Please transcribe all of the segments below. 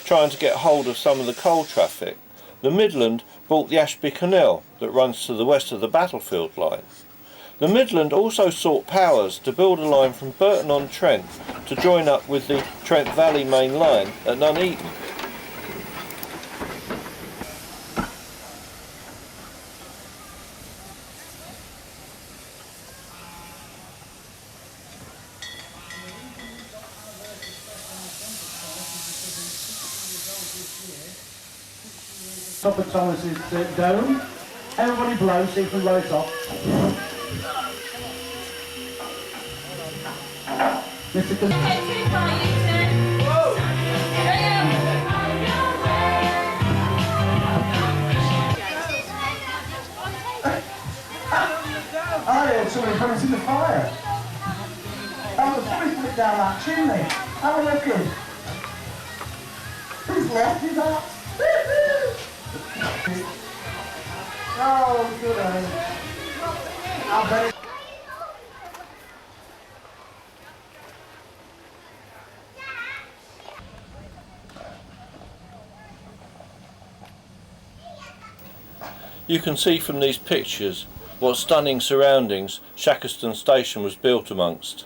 trying to get hold of some of the coal traffic, the Midland bought the Ashby Canal that runs to the west of the Battlefield line. The Midland also sought Powers to build a line from Burton-on-Trent to join up with the Trent Valley Main Line at Nuneaton. Top of Thomas's dome. Everybody blow, see if we blow it off. Mr. Con I heard somebody coming in the fire. Somebody put it down that chimney. Have a look in. Who's left is that? Oh, good on him. I'll bet it. You can see from these pictures what stunning surroundings Shackerston Station was built amongst.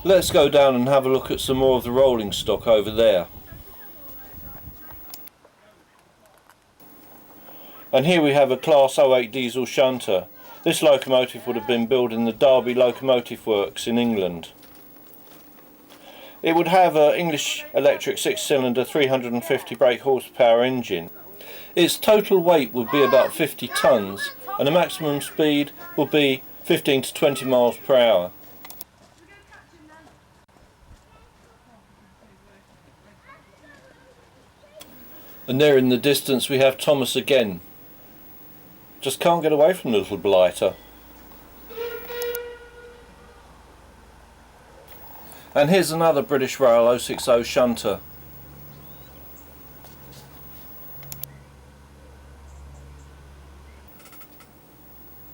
Let's go down and have a look at some more of the rolling stock over there. And here we have a Class 08 diesel shunter. This locomotive would have been built in the Derby Locomotive Works in England. It would have an English electric 6-cylinder 350 brake horsepower engine. Its total weight would be about 50 tonnes and the maximum speed would be 15 to 20 miles per hour. And there in the distance we have Thomas again. Just can't get away from the little blighter. And here's another British Rail 060 shunter.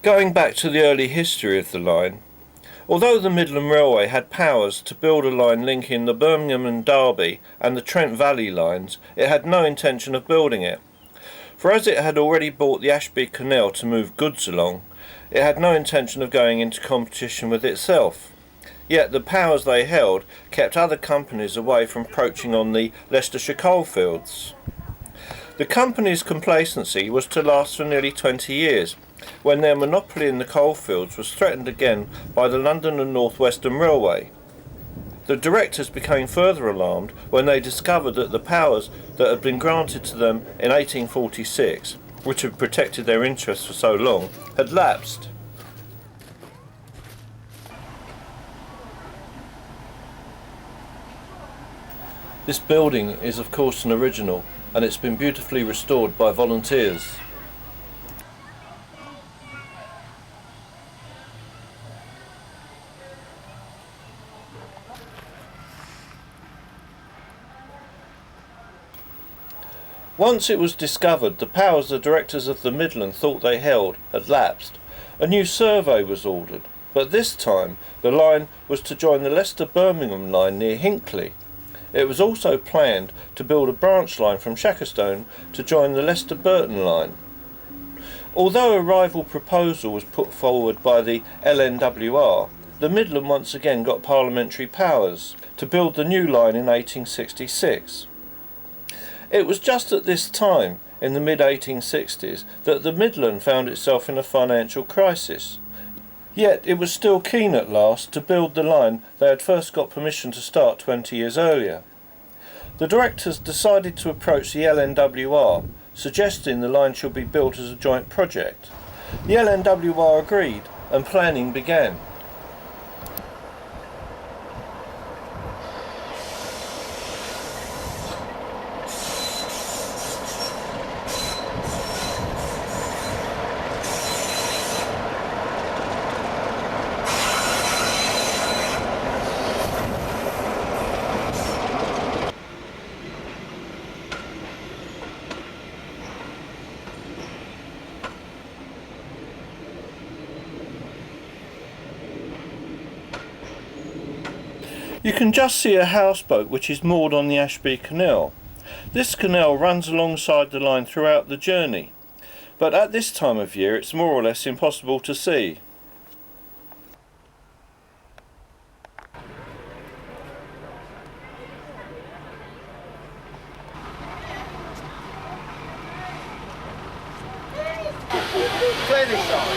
Going back to the early history of the line, although the Midland Railway had powers to build a line linking the Birmingham and Derby and the Trent Valley lines, it had no intention of building it. For as it had already bought the Ashby Canal to move goods along, it had no intention of going into competition with itself. Yet the powers they held kept other companies away from poaching on the Leicestershire coalfields. The company's complacency was to last for nearly 20 years, when their monopoly in the coalfields was threatened again by the London and North Western Railway. The directors became further alarmed when they discovered that the powers that had been granted to them in 1846, which had protected their interests for so long, had lapsed. This building is of course an original, and it's been beautifully restored by volunteers. Once it was discovered the powers the directors of the Midland thought they held had lapsed, a new survey was ordered, but this time the line was to join the Leicester-Birmingham line near Hinckley. It was also planned to build a branch line from Shackerstone to join the Leicester-Burton line. Although a rival proposal was put forward by the LNWR, the Midland once again got parliamentary powers to build the new line in 1866. It was just at this time, in the mid-1860s, that the Midland found itself in a financial crisis. Yet it was still keen at last to build the line they had first got permission to start 20 years earlier. The directors decided to approach the LNWR, suggesting the line should be built as a joint project. The LNWR agreed, and planning began. You can just see a houseboat which is moored on the Ashby Canal. This canal runs alongside the line throughout the journey, but at this time of year it's more or less impossible to see. Play this song.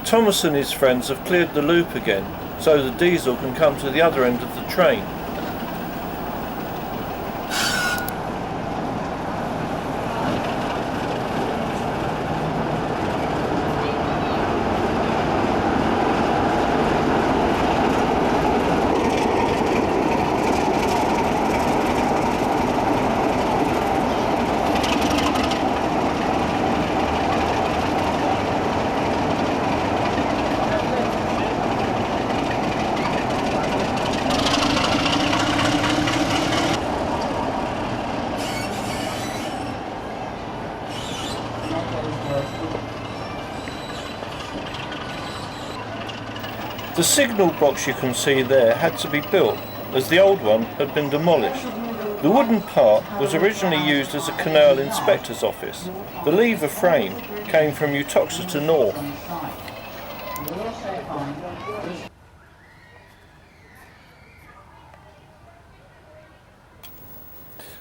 Thomas and his friends have cleared the loop again, so the diesel can come to the other end of the train. The signal box you can see there had to be built, as the old one had been demolished. The wooden part was originally used as a canal inspector's office. The lever frame came from Uttoxeter North.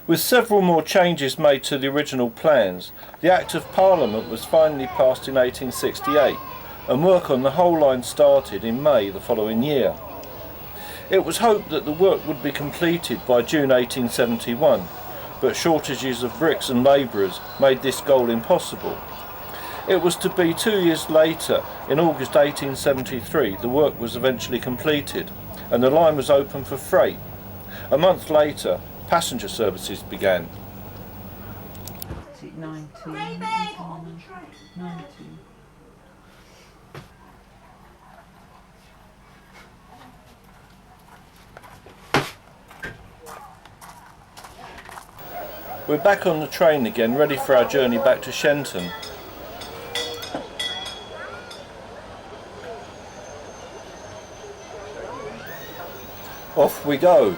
With several more changes made to the original plans, the Act of Parliament was finally passed in 1868, and work on the whole line started in May the following year. It was hoped that the work would be completed by June 1871, but shortages of bricks and labourers made this goal impossible. It was to be 2 years later, in August 1873, the work was eventually completed, and the line was open for freight. A month later, passenger services began. 19. We're back on the train again, ready for our journey back to Shenton. Off we go.